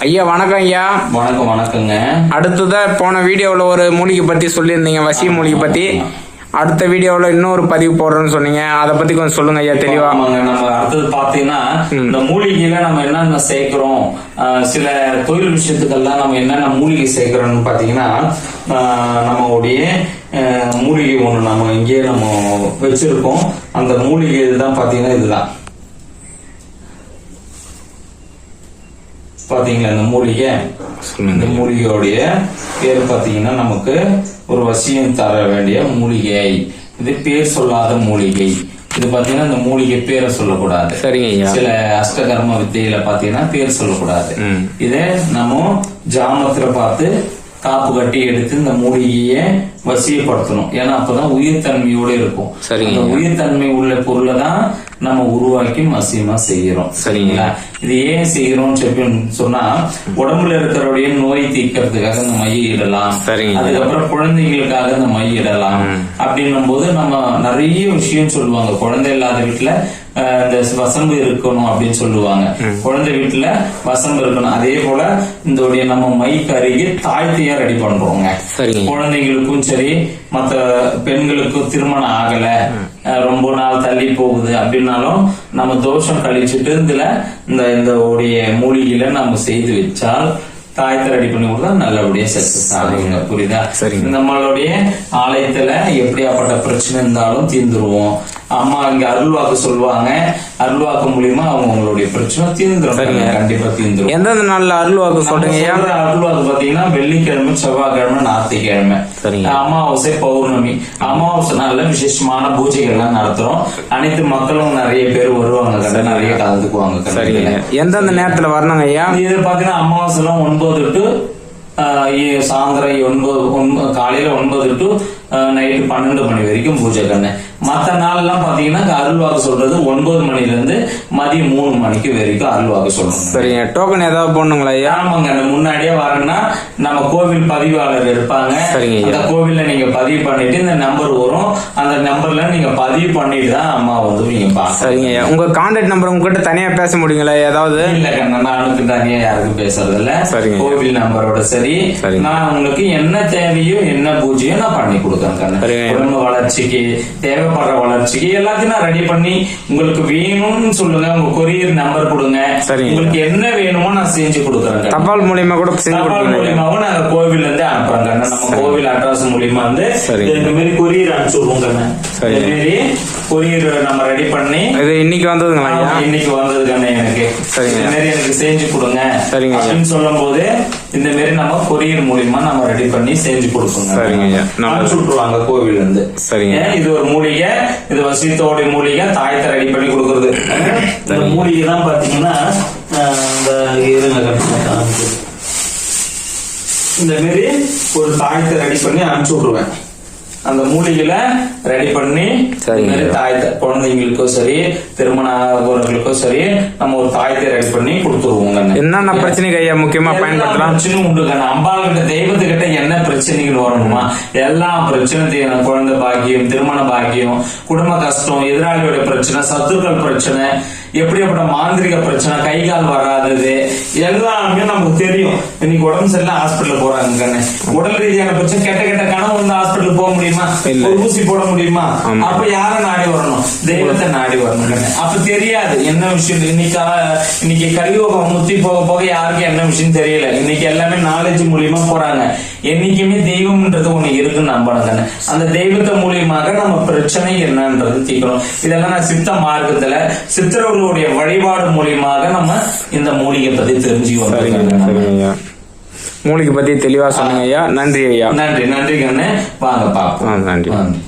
ஐயா வணக்கம் ஐயா. வணக்கம். வணக்கங்க. அடுத்ததா போன வீடியோவில் ஒரு மூலிகை பத்தி சொல்லியிருந்தீங்க, வசிய மூலிகை பத்தி. அடுத்த வீடியோவில் இன்னொரு பதிவு போடுறோம்னு சொன்னீங்க, அதை பத்தி கொஞ்சம் சொல்லுங்க ஐயா தெளிவா. நம்ம அடுத்தது பாத்தீங்கன்னா இந்த மூலிகையில நம்ம என்னென்ன சேர்க்கிறோம், சில தொழில் விஷயத்துக்கெல்லாம் நம்ம என்னென்ன மூலிகை சேர்க்கிறோம்னு பாத்தீங்கன்னா, நம்மளுடைய மூலிகை ஒண்ணு நம்ம இங்கே நம்ம வச்சிருக்கோம். அந்த மூலிகை இதுதான் பாத்தீங்கன்னா, இதுதான் பாத்தீங்களா இந்த மூலிகை. இந்த மூலிகையோடைய பேர் பாத்தீங்கன்னா நமக்கு ஒரு வசியம் தர வேண்டிய மூலிகை. இது பேர் சொல்லாத மூலிகை. இது பாத்தீங்கன்னா இந்த மூலிகை பேரை சொல்லக்கூடாது. சில அஷ்டகர்ம வித்தையில பாத்தீங்கன்னா பேர் சொல்லக்கூடாது. இத நம்ம ஜாமத்துல பார்த்து காப்பு கட்டி எடுத்து இந்த மூலிகையை வசியப்படுத்தணும். ஏன்னா அப்பதான் உயிர்த்தன்மையோட இருக்கும். அந்த உயிர்த்தன்மை உள்ள பொருளை தான் நம்ம உருவாக்கி வசியமா செய்யறோம். சரிங்களா? இது ஏன் செய்யறோம் சொன்னா, உடம்புல இருக்கிறவடைய நோய் தீர்க்கறதுக்காக இந்த மைய இடலாம். அதுக்கப்புறம் குழந்தைகளுக்காக இந்த மைய இடலாம். அப்படின்னும் போது நம்ம நிறைய விஷயம் சொல்லுவாங்க. குழந்தை இல்லாத வீட்டுல இந்த வசம்பு இருக்கணும் அப்படின்னு சொல்லுவாங்க. குழந்தை வீட்டுல வசம்பு இருக்கணும். அதே போல இந்த நம்ம மை கருகி தாய்த்தையா ரெடி பண்றோங்க. குழந்தைங்களுக்கும் சரி, மற்ற பெண்களுக்கும் திருமணம் ஆகல, ரொம்ப நாள் தள்ளி போகுது அப்படின்னாலும் நம்ம தோஷம் கழிச்சுட்டு இந்த மூலிகையில நம்ம செய்து வச்சால் தாயத்தை ரெடி பண்ணி கொடுத்தா நல்லபடியா சக்சஸ் ஆகுங்க. புரியுதா? நம்மளுடைய ஆலயத்துல எப்படியாப்பட்ட பிரச்சனை இருந்தாலும் தீர்ந்துருவோம். அம்மா இங்க அருள்வாக்கு சொல்லுவாங்க. அருள்வாக்கு மூலியமா அவங்களுடைய பிரச்சனை தீர்ந்துரும். கண்டிப்பா தீர்ந்துரும். எந்தெந்த நாள்ல அருள்வாக்கு சொல்றீங்க? அருள்வாக்கு பாத்தீங்கன்னா வெள்ளிக்கிழமை, செவ்வாய்க்கிழமை, ஞாயிற்றுக்கிழமை, அமாவாசை, பௌர்ணமி. அமாவாசை நாள்ல விசேஷமான பூஜைகள் எல்லாம் நடத்துறோம். அனைத்து மக்களும் நிறைய பேர் வருவாங்க, நிறைய கலந்துக்குவாங்க. எந்தெந்த நேரத்துல வரணுங்க ஐயா? இது பாத்தீங்கன்னா அமாவாசை 9 to சாயந்தரம் 9, காலையில 9 to நைட்டு 12 மணி வரைக்கும் பூஜை கண்ணு. மத்த நாள் எல்லாம் பாத்தீங்கன்னா அருள்வாக்கு சொல்றது 9 மணில இருந்து மதியம் 3 மணிக்கு வரைக்கும் அருள்வாக்கு சொல்லணும். சரிங்க. டோக்கன் ஏதாவது போடணுங்களா? ஆமாங்க. முன்னாடியே வரணும்னா நம்ம கோவில் பதிவாளர் இருப்பாங்க. அந்த கோவில்ல நீங்க பதிவு பண்ணிட்டு இந்த நம்பர் வரும். அந்த நம்பர்ல நீங்க பதிவு பண்ணிட்டு தான் அம்மா வந்து நீங்க பாருங்க. சரிங்க. உங்க கான்டாக்ட் நம்பர் உங்ககிட்ட தனியா பேச முடியுங்களா ஏதாவது? இல்ல கண்ணா, நானுக்கு தனியா யாருக்கும் பேசுறது இல்ல. கோவில் நம்பரோட சரி, நான் உங்களுக்கு என்ன தேவையோ என்ன பூஜையோ நான் பண்ணி கொடுக்குறேன். குடும்ப வளர்ச்சிக்கு தேவைப்படுற வளர்ச்சிக்கு எல்லாத்தையும் நான் ரெடி பண்ணி உங்களுக்கு வேணும்னு சொல்லுங்க. உங்க கொரியர் நம்பர் கொடுங்க. உங்களுக்கு என்ன வேணுமோ நான் செஞ்சு கொடுக்குறேன். தபால் மூலியமா கூட தபால் மூலியமாவும் நாங்க கோவில் இருந்து அனுப்புறோங்க. நம்ம கோவில் அட்ரஸ் மூலியமா வந்து இந்த மாதிரி கொரியர் அனுப்பிச்சுடுவோங்க. மாரி கொரியர் நம்ம ரெடி பண்ணி இன்னைக்கு வந்ததுங்களா? இன்னைக்கு வந்ததுக்கான எனக்கு இந்த மாதிரி எனக்கு செஞ்சு கொடுங்க அப்படின்னு சொல்லும் போது இந்த மாதிரி நம்ம கொரியர் மூலியமா நம்ம ரெடி பண்ணி செஞ்சு கொடுப்போங்க. அனுப்பிச்சு விட்டுருவாங்க கோவில் இருந்து. இது ஒரு மூலிகை. இது வசியத்தோட மூலிகை. தாயத்தை ரெடி பண்ணி கொடுக்கறது. இந்த மூலிகை தான் பாத்தீங்கன்னா இந்த மாதிரி ஒரு தாயத்தை ரெடி பண்ணி அனுப்பிச்சு விட்டுருவேன். அந்த மூலிகையில ரெடி பண்ணி தாயத்தை குழந்தைங்களுக்கும் சரி, திருமண ஆகிறவங்களுக்கும் சரி, நம்ம ஒரு தாயத்தை ரெடி பண்ணி கொடுத்துருவோங்க. என்னென்ன பிரச்சனைக்கு ஐயா முக்கியமா பயன்படுத்தலாம்? பிரச்சனை உண்டுங்க. அம்பாள்கிட்ட தெய்வத்துக்கிட்ட என்ன பிரச்சனைகள் வரணுமா எல்லா பிரச்சனையும், குழந்தை பாக்கியம், திருமண பாக்கியம், குடும்ப கஷ்டம், எதிராளியோட பிரச்சனை, சத்துருக்கள் பிரச்சனை, எப்படிப்பட்ட மாந்திரிக பிரச்சனை, கை கால் வராதது எல்லாமே நமக்கு தெரியும். இன்னைக்கு உடம்பு சரியில்லை ஹாஸ்பிட்டல் போறாங்க கண்ணு. உடல் ரீதியான பிரச்சனை, கெட்ட கெட்ட கனவு வந்து ஹாஸ்பிட்டல் போக முடியுமா? ஒரு ஊசி போட முடியுமா? அப்ப யார நாடி வரணும்? தெய்வத்தை நாடி வரணும் கண்ணு. அப்ப தெரியாது என்ன விஷயம். இன்னைக்கு கலியுகம் முத்தி போக போக யாருக்கும் என்ன விஷயம் தெரியல. இன்னைக்கு எல்லாமே நாலேஜ் மூலியமா போறாங்க. என்னைக்குமே தெய்வம்ன்றது ஒண்ணு இருக்குன்னு நம்பணும் கண்ணு. அந்த தெய்வத்தை மூலியமாக நம்ம பிரச்சனை என்னன்றது தீக்கணும். இதெல்லாம் நான் சித்த மார்க்கத்துல சித்தர்களுடைய வழிபாடு மூலியமாக நம்ம இந்த மூலிகை பத்தி தெரிஞ்சுக்குவோம். மூலிகை பத்தி தெளிவா சொன்னீங்க ஐயா. நன்றி ஐயா. நன்றி கண்ணு. வாங்க பாப்போம். நன்றி.